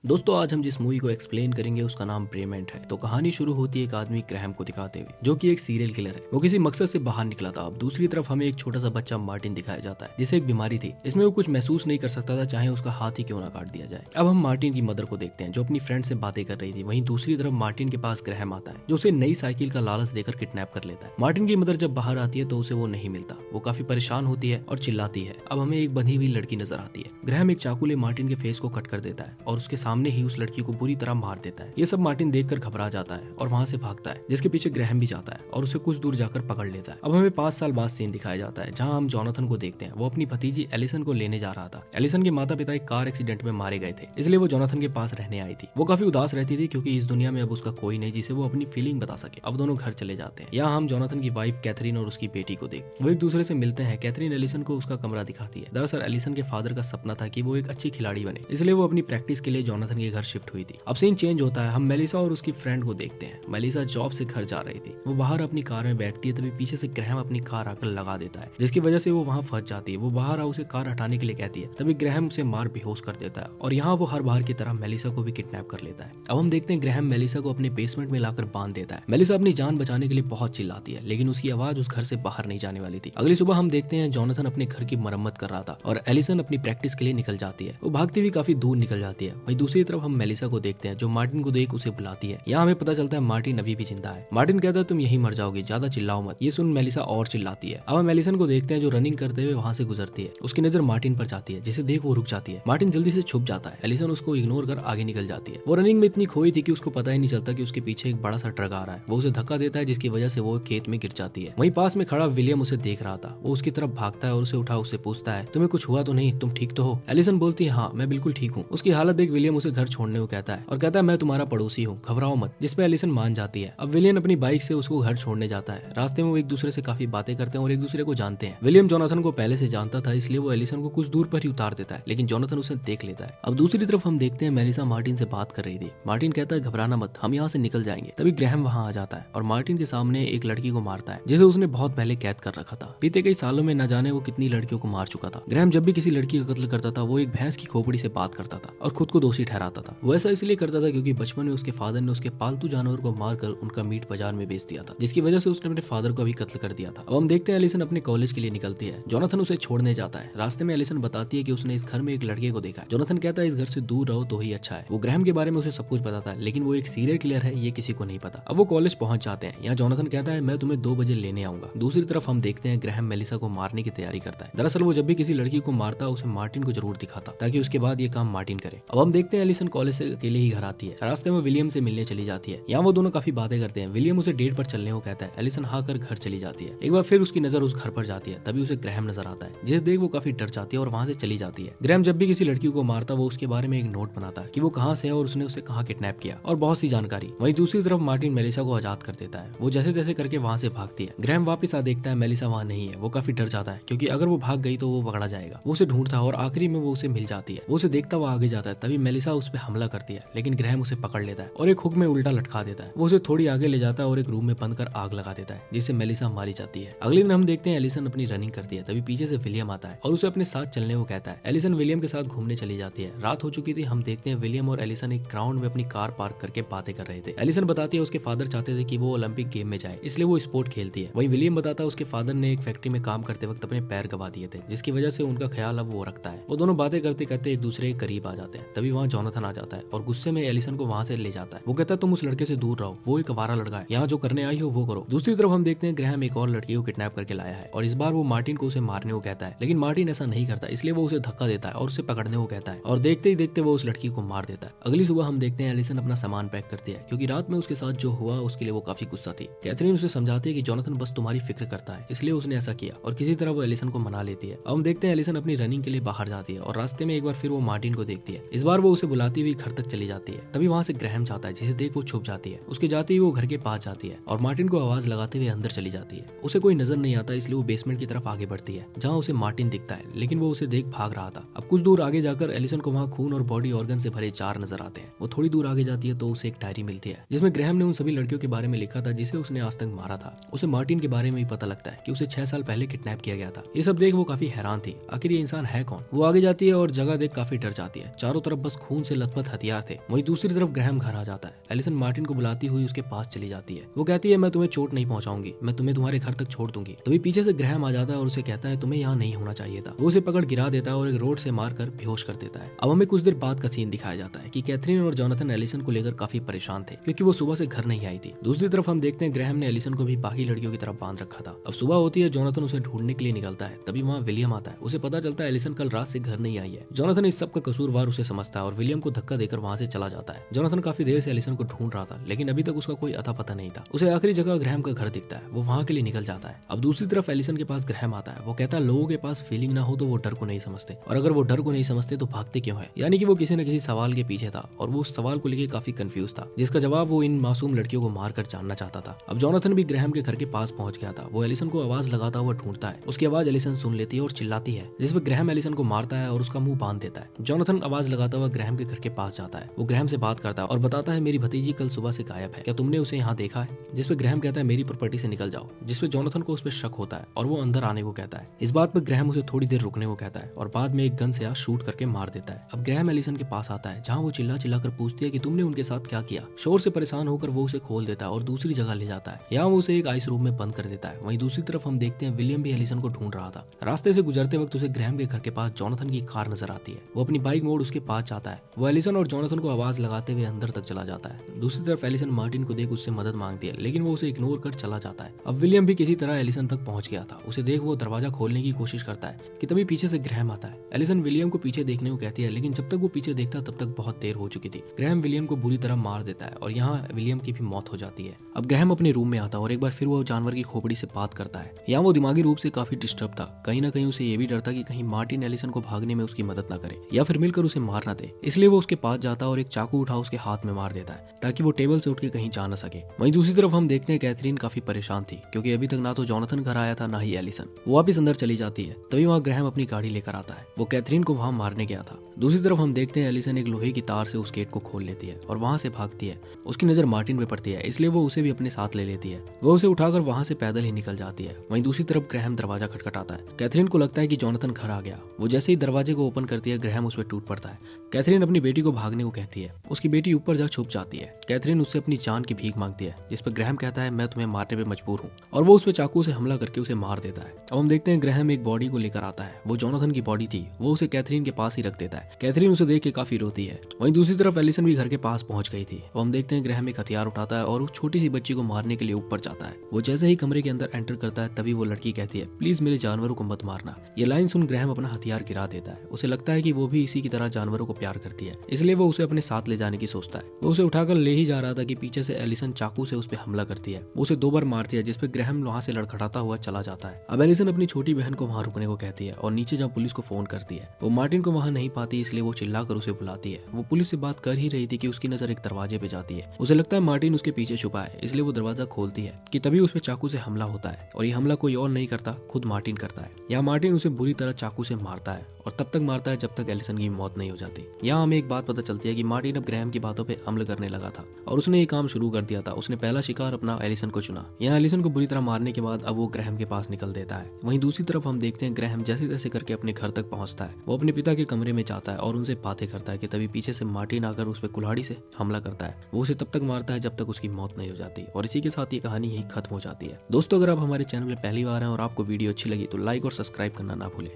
दोस्तों आज हम जिस मूवी को एक्सप्लेन करेंगे उसका नाम पेमेंट है। तो कहानी शुरू होती है एक आदमी ग्रैहम को दिखाते हुए, जो कि एक सीरियल किलर है। वो किसी मकसद से बाहर निकला था। अब दूसरी तरफ हमें एक छोटा सा बच्चा मार्टिन दिखाया जाता है, जिसे एक बीमारी थी। इसमें वो कुछ महसूस नहीं कर सकता था, चाहे उसका हाथ ही क्यों ना काट दिया जाए। अब हम मार्टिन की मदर को देखते हैं, जो अपनी फ्रेंड से बातें कर रही थी। वहीं दूसरी तरफ मार्टिन के पास ग्रैहम आता है, जो उसे नई साइकिल का लालच देकर किडनैप कर लेता है। मार्टिन की मदर जब बाहर आती है तो उसे वो नहीं मिलता। वो काफी परेशान होती है और चिल्लाती है। अब हमें एक बंधी हुई लड़की नजर आती है। ग्रैहम एक चाकू ले मार्टिन के फेस को कट कर देता है और उसके सामने ही उस लड़की को बुरी तरह मार देता है। ये सब मार्टिन देखकर घबरा जाता है और वहां से भागता है, जिसके पीछे ग्रैहम भी जाता है और उसे कुछ दूर जाकर पकड़ लेता है। अब हमें 5 साल बाद सीन दिखाया जाता है, जहां हम जोनाथन को देखते हैं। वो अपनी भतीजी एलिसन को लेने जा रहा था। एलिसन के माता पिता एक कार एक्सीडेंट में मारे गए थे, इसलिए वो जोनाथन के पास रहने आई थी। वो काफी उदास रहती थी, क्योंकि इस दुनिया में अब उसका कोई नहीं जिसे वो अपनी फीलिंग बता सके। अब दोनों घर चले जाते हैं। यहाँ हम जोनाथन की वाइफ कैथरीन और उसकी बेटी को देखते हैं। वो एक दूसरे से मिलते हैं। कैथरीन एलिसन को उसका कमरा दिखाती है। दरअसल एलिसन के फादर का सपना था कि वो एक अच्छी खिलाड़ी बने, इसलिए वो अपनी प्रैक्टिस के लिए जोनाथन के घर शिफ्ट हुई थी। अब सीन चेंज होता है। हम मेलिसा और उसकी फ्रेंड को देखते हैं। मेलिसा जॉब से घर जा रही थी। वो बाहर अपनी कार में बैठती है, तभी पीछे से ग्रैहम अपनी कार आकर लगा देता है, जिसकी वजह से वो वहां फंस जाती है। वो बाहर आ उसे कार हटाने के लिए कहती है, तभी ग्रैहम उसे मार बेहोश कर देता है और यहाँ वो हर बार की तरह मेलिसा को भी किडनैप कर लेता है। अब हम देखते हैं ग्रैहम मेलिसा को अपने बेसमेंट में लाकर बांध देता है। मेलिसा अपनी जान बचाने के लिए बहुत चिल्लाती है, लेकिन उसकी आवाज उस घर से बाहर नहीं जाने वाली थी। अगली सुबह हम देखते हैं जोनाथन अपने घर की मरम्मत कर रहा था और एलिसन अपनी प्रैक्टिस के लिए निकल जाती है। वो भागती हुई काफी दूर निकल जाती है। वहीं दूसरी तरफ हम मेलिसा को देखते हैं, जो मार्टिन को देख उसे बुलाती है। यहाँ हमें पता चलता है मार्टिन अभी भी जिंदा है। मार्टिन कहता है तुम यहीं मर जाओगे, ज्यादा चिल्लाओ मत। ये सुन मेलिसा और चिल्लाती है। अब हम एलिसन को देखते हैं, जो रनिंग करते हुए वहां से गुजरती है। उसकी नजर मार्टिन पर जाती है, जिसे देख वो रुक जाती है। मार्टिन जल्दी से छुप जाता है। एलिसन उसको इग्नोर कर आगे निकल जाती है। वो रनिंग में इतनी खोई थी कि उसको पता ही नहीं चलता कि उसके पीछे एक बड़ा सा ट्रक आ रहा है। वो उसे धक्का देता है, जिसकी वजह से वो खेत में गिर जाती है। वहीं पास में खड़ा विलियम उसे देख रहा था। वो उसकी तरफ भागता है और उसे उठा उससे पूछता है, तुम्हें कुछ हुआ तो नहीं? तुम ठीक तो हो? एलिसन बोलती है, हाँ मैं बिल्कुल ठीक हूँ। उसकी हालत देख विलियम उसे घर छोड़ने को कहता है और कहता है मैं तुम्हारा पड़ोसी हूँ, घबराओ मत। जिसपे एलिसन मान जाती है। अब विलियम अपनी बाइक से उसको घर छोड़ने जाता है। रास्ते में वो एक दूसरे से काफी बातें करते हैं और एक दूसरे को जानते हैं। विलियम जोनाथन को पहले से जानता था, इसलिए वो एलिसन को कुछ दूर पर ही उतार देता है, लेकिन जोनाथन उसे देख लेता है। अब दूसरी तरफ हम देखते हैं मेलिसा मार्टिन से बात कर रही थी। मार्टिन कहता है घबराना मत, हम यहाँ से निकल जाएंगे। तभी ग्रैहम वहाँ आ जाता है और मार्टिन के सामने एक लड़की को मारता है, जिसे उसने बहुत पहले कैद कर रखा था। बीते कई सालों में न जाने वो कितनी लड़कियों को मार चुका था। ग्रैहम जब भी किसी लड़की का कत्ल करता था, वो एक भैंस की खोपड़ी से बात करता था और खुद को दोषी ठहराता था। वो ऐसा इसलिए करता था क्योंकि बचपन में उसके फादर ने उसके पालतू जानवर को मारकर उनका मीट बाजार में बेच दिया था, जिसकी वजह से उसने अपने फादर को भी कत्ल कर दिया था। अब हम देखते हैं एलिसन अपने कॉलेज के लिए निकलती है। जोनाथन उसे छोड़ने जाता है। रास्ते में एलिसन बताती है कि उसने इस घर में एक लड़के को देखा है। जोनाथन कहता है इस घर से दूर रहो तो ही अच्छा है। वो ग्रैहम के बारे में उसे सब कुछ बताता है, लेकिन वो एक सीरियल किलर है, ये किसी को नहीं पता। अब वो कॉलेज पहुंच जाते हैं। यहाँ जोनाथन कहता है मैं तुम्हें 2 बजे लेने आऊंगा। दूसरी तरफ हम देखते हैं ग्रैहम मेलिसा को मारने की तैयारी करता है। दरअसल वो जब भी किसी लड़की को मारता उसे मार्टिन को जरूर दिखाता, ताकि उसके बाद ये काम मार्टिन करे। अब हम देखते हैं एलिसन कॉलेज से अकेले ही घर आती है। रास्ते में विलियम से मिलने चली जाती है। यहाँ वो दोनों काफी बातें करते हैं। विलियम उसे डेट पर चलने को कहता है। एलिसन हाँ कर घर चली जाती है। एक बार फिर उसकी नजर उस घर पर जाती है, तभी उसे ग्रैहम नजर आता है, जिसे देख वो काफी डर जाती है और वहां से चली जाती है। ग्रैहम जब भी किसी लड़की को मारता वो उसके बारे में एक नोट बनाता है कि वो कहाँ से है और उसने उसे कहाँ किडनैप किया, और बहुत सी जानकारी। वहीं दूसरी तरफ मार्टिन मेलिसा को आजाद कर देता है। वो जैसे तैसे करके वहां से भागती है। ग्रैहम वापस आ देखता है मेलिसा वहां नहीं है। वो काफी डर जाता है, क्योंकि अगर वो भाग गई तो वो पकड़ा जाएगा। वो उसे ढूंढता है और आखिरी में वो उसे मिल जाती है। वो उसे देखता हुआ आगे जाता है, तभी मेलिसा उस पर हमला करती है, लेकिन ग्रैहम उसे पकड़ लेता है और एक हुक में उल्टा लटका देता है। वो उसे थोड़ी आगे ले जाता है और एक रूम में बंद कर आग लगा देता है, जिससे मेलिसा मारी जाती है। अगले दिन हम देखते हैं एलिसन अपनी रनिंग करती है, तभी पीछे से विलियम आता है और उसे अपने साथ चलने को कहता है। एलिसन विलियम के साथ घूमने चली जाती है। रात हो चुकी थी। हम देखते हैं विलियम और एलिसन एक ग्राउंड में अपनी कार पार्क करके बातें कर रहे थे। एलिसन बताती है उसके फादर चाहते थे कि वो ओलंपिक गेम में जाए, इसलिए वो स्पोर्ट खेलती है। वहीं विलियम बताता है उसके फादर ने एक फैक्ट्री में काम करते वक्त अपने पैर गवा दिए थे, जिसकी वजह से उनका ख्याल अब वो रखता है। वो दोनों बातें करते करते एक दूसरे के करीब आ जाते हैं। तभी वहाँ जोनाथन आ जाता है और गुस्से में एलिसन को वहाँ से ले जाता है। वो कहता है तुम उस लड़के से दूर रहो, वो एक आवारा लड़का है, यहाँ जो करने आई हो वो करो। दूसरी तरफ हम देखते हैं ग्रैहम एक और लड़की को किडनैप करके लाया है और इस बार वो मार्टिन को उसे मारने को कहता है, लेकिन मार्टिन ऐसा नहीं करता, इसलिए वो उसे धक्का देता है और उसे पकड़ने को कहता है और देखते ही देखते वो उस लड़की को मार देता है। अगली सुबह हम देखते हैं एलिसन अपना सामान पैक करती है, क्योंकि रात में उसके साथ जो हुआ उसके लिए वो काफी गुस्सा थी। कैथरीन उसे समझाती है कि जोनाथन बस तुम्हारी फिक्र करता है, इसलिए उसने ऐसा किया, और किसी तरह वो एलिसन को मना लेती है। अब हम देखते हैं एलिसन अपनी रनिंग के लिए बाहर जाती है और रास्ते में एक बार फिर वो मार्टिन को देखती है। इस बार वो उसे बुलाती हुई घर तक चली जाती है। तभी वहां से ग्रैहम जाता है, जिसे देख वो छुप जाती है। उसके जाते ही वो घर के पास जाती है और मार्टिन को आवाज लगाते हुए अंदर चली जाती है। उसे कोई नजर नहीं आता, इसलिए वो बेसमेंट की तरफ आगे बढ़ती है, जहाँ उसे मार्टिन दिखता है, लेकिन वो उसे देख भाग रहा था। अब कुछ दूर आगे जाकर एलिसन को वहाँ खून और बॉडी ऑर्गन से भरे जार नजर आते हैं। वो थोड़ी दूर आगे जाती है तो उसे एक डायरी मिलती है, जिसमें ग्रैहम ने उन सभी लड़कियों के बारे में लिखा था जिसे उसने आज तक मारा था। उसे मार्टिन के बारे में भी पता लगता है कि उसे 6 साल पहले किडनैप किया गया था। ये सब देख वो काफी हैरान थी, आखिर ये इंसान है कौन। वो आगे जाती है और जगह देख काफी डर जाती है। चारों तरफ बस खून से लथपथ हथियार थे। वहीं दूसरी तरफ ग्रैहम घर आ जाता है। एलिसन मार्टिन को बुलाती हुई उसके पास चली जाती है। वो कहती है मैं तुम्हें चोट नहीं पहुंचाऊंगी, मैं तुम्हें तुम्हारे घर तक छोड़ दूंगी। तभी पीछे से ग्रैहम आ जाता है और उसे कहता है तुम्हें यहाँ नहीं होना चाहिए था। वो उसे पकड़ गिरा देता है और एक रोड से मारकर बेहोश कर देता है। अब हमें कुछ देर बाद का सीन दिखाया जाता है कि कैथरीन और जोनाथन एलिसन को लेकर काफी परेशान थे क्योंकि वो सुबह से घर नहीं आई थी। दूसरी तरफ हम देखते हैं ग्रैहम ने एलिसन को भी बाकी लड़कियों की तरफ बांध रखा था। अब सुबह होती है, जोनाथन उसे ढूंढने के लिए निकलता है। तभी वहाँ विलियम आता है। उसे पता चलता है एलिसन कल रात से घर नहीं आई है। जोनाथन इस सब का कसूरवार उसे समझता है और विलियम को धक्का देकर वहाँ से चला जाता है। जोनाथन काफी देर से एलिसन को ढूंढ रहा था लेकिन अभी तक उसका कोई अता पता नहीं था। उसे आखिरी जगह ग्रैहम का घर दिखता है। वो वहाँ के लिए निकल जाता है। अब दूसरी तरफ एलिसन के पास ग्रैहम आता है। वो कहता है लोगों के पास फीलिंग ना हो तो वो डर को नहीं समझते, और अगर वो डर को नहीं समझते तो भागते क्यों है। यानी कि वो किसी न किसी सवाल के पीछे था और वो उस सवाल को लेकर काफी कंफ्यूज था, जिसका जवाब वो इन मासूम लड़कियों को मारकर जानना चाहता था। अब जोनाथन भी ग्रैहम के घर के पास पहुंच गया था। वो एलिसन को आवाज लगाता हुआ ढूंढता है। उसकी आवाज एलिसन सुन लेती है और चिल्लाती है, जिसपे ग्रैहम एलिसन को मारता है और उसका मुंह बांध देता है। जोनाथन आवाज लगाता हुआ ग्रैहम के घर के पास जाता है। वो ग्रैहम से बात करता है और बताता है मेरी भतीजी कल सुबह से गायब है, क्या तुमने उसे यहाँ देखा है। जिसपे ग्रैहम कहता है मेरी प्रॉपर्टी से निकल जाओ। जिसपे जोनाथन को उस पर शक होता है और वो अंदर आने को कहता है। इस बात पर ग्रैहम उसे थोड़ी देर रुकने को कहता है और बाद में एक गन से शूट करके मार देता है। अब ग्रैहम एलिसन के पास आता है, जहाँ वो चिल्ला चिल्ला कर पूछती है कि तुमने उनके साथ क्या किया। शोर से परेशान होकर वो उसे खोल देता है और दूसरी जगह ले जाता है। यहाँ वो उसे एक आइस रूम में बंद कर देता है। वहीं दूसरी तरफ हम देखते हैं विलियम भी एलिसन को ढूंढ रहा था। रास्ते से गुजरते वक्त उसे ग्रैहम के घर के पास जोनाथन की कार नजर आती है। वो अपनी बाइक मोड़ उसके पास जाता है। वो एलिसन और जोनाथन को आवाज लगाते हुए अंदर तक चला जाता है। दूसरी तरफ एलिसन मार्टिन को देख उससे मदद मांगती है लेकिन वो उसे इग्नोर कर चला जाता है। अब विलियम भी किसी तरह एलिसन तक पहुंच गया था। उसे देख वो दरवाजा खोलने की कोशिश करता है कि तभी पीछे से ग्रैहम आता है। एलिसन विलियम को पीछे देखने को कहती है लेकिन जब तक वो पीछे देखता तब तक बहुत देर हो चुकी थी। ग्रैहम विलियम को बुरी तरह मार देता है और यहाँ विलियम की भी मौत हो जाती है। अब ग्रैहम अपने रूम में आता है और एक बार फिर वो जानवर की खोपड़ी से बात करता है। यहाँ वो दिमागी रूप से काफी डिस्टर्ब था। कहीं ना कहीं उसे ये भी डर था कि कहीं मार्टिन एलिसन को भागने में उसकी मदद न करे या फिर मिलकर उसे मार न दे। इसलिए वो उसके पास जाता है और एक चाकू उठा उसके हाथ में मार देता है ताकि वो टेबल से उठ के कहीं जा न सके। वहीं दूसरी तरफ हम देखते हैं कैथरीन काफी परेशान थी क्योंकि अभी तक ना तो जोनाथन घर आया था ना ही एलिसन। वो वापिस अंदर चली जाती है। तभी वहाँ ग्रैहम अपनी गाड़ी लेकर आता है। वो कैथरीन को वहाँ मारने गया था। दूसरी तरफ हम देखते हैं एलिसन एक लोहे की तार से उस गेट को खोल लेती है और वहाँ से भागती है। उसकी नजर मार्टिन पे पड़ती है इसलिए वो उसे भी अपने साथ ले लेती है। वो उसे उठाकर वहाँ से पैदल ही निकल जाती है। वहीं दूसरी तरफ ग्रैहम दरवाजा खटखटाता है। कैथरीन को लगता है कि जोनाथन घर आ गया। वो जैसे ही दरवाजे को ओपन करती है ग्रैहम उस पर टूट पड़ता है। कैथरीन अपनी बेटी को भागने को कहती है। उसकी बेटी ऊपर जा छुप जाती है। कैथरीन उससे अपनी जान की भीख मांगती है जिस पर ग्रैहम कहता है मैं तुम्हें मारने पे मजबूर हूँ, और वो उस पर चाकू से हमला करके उसे मार देता है। अब हम देखते हैं ग्रैहम एक बॉडी को लेकर आता है। वो जोनाथन की बॉडी थी। वो उसे कैथरीन के पास ही रख देता है। कैथरीन उसे देख के काफी रोती है। वहीं दूसरी तरफ एलिसन भी घर के पास पहुंच गई थी। अब हम देखते हैं ग्रैहम एक हथियार उठाता है और उस छोटी सी बच्ची को मारने के लिए ऊपर जाता है। वो जैसे ही कमरे के अंदर एंटर करता है तभी वो लड़की कहती है प्लीज मेरे जानवरों को मत मारना। ये लाइन सुन ग्रैहम अपना हथियार गिरा देता है। उसे लगता है कि वो भी इसी की तरह जानवरों को प्यार करती है, इसलिए वो उसे अपने साथ ले जाने की सोचता है। वो उसे उठाकर ले ही जा रहा था कि पीछे से एलिसन चाकू से उस पर हमला करती है। वो उसे 2 बार मारती है जिसपे ग्रैहम वहाँ से लड़खड़ाता हुआ चला जाता है। अब एलिसन अपनी छोटी बहन को वहाँ रुकने को कहती है और नीचे जब पुलिस को फोन करती है। वो मार्टिन को वहाँ नहीं पाती इसलिए वो चिल्लाकर उसे बुलाती है। वो पुलिस से बात कर ही रही थी कि उसकी नजर एक दरवाजे पे जाती है। उसे लगता है मार्टिन उसके पीछे छुपा है, इसलिए वो दरवाजा खोलती है कि तभी उस पर चाकू से हमला होता है और ये हमला कोई और नहीं करता, खुद मार्टिन करता है। यहाँ मार्टिन उसे बुरी तरह चाकू से मारता है और तब तक मारता है जब तक एलिसन की मौत नहीं हो जाती। यहाँ हमें एक बात पता चलती है कि मार्टिन अब ग्रैहम की बातों पे अमल करने लगा था और उसने ये काम शुरू कर दिया था। उसने पहला शिकार अपना एलिसन को चुना। यहाँ एलिसन को बुरी तरह मारने के बाद अब वो ग्रैहम के पास निकल देता है। वहीं दूसरी तरफ हम देखते हैं ग्रैहम जैसे तैसे करके अपने घर तक पहुंचता है। वो अपने पिता के कमरे में जाता है और उनसे बातें करता है कि तभी पीछे से मार्टिन आकर उस पर कुल्हाड़ी से हमला करता है। वो उसे तब तक मारता है जब तक उसकी मौत नहीं हो जाती और इसी के साथ ये कहानी यही खत्म हो जाती है। दोस्तों अगर आप हमारे चैनल में पहली बार हैं और आपको वीडियो अच्छी लगी तो लाइक और सब्सक्राइब करना ना भूलें।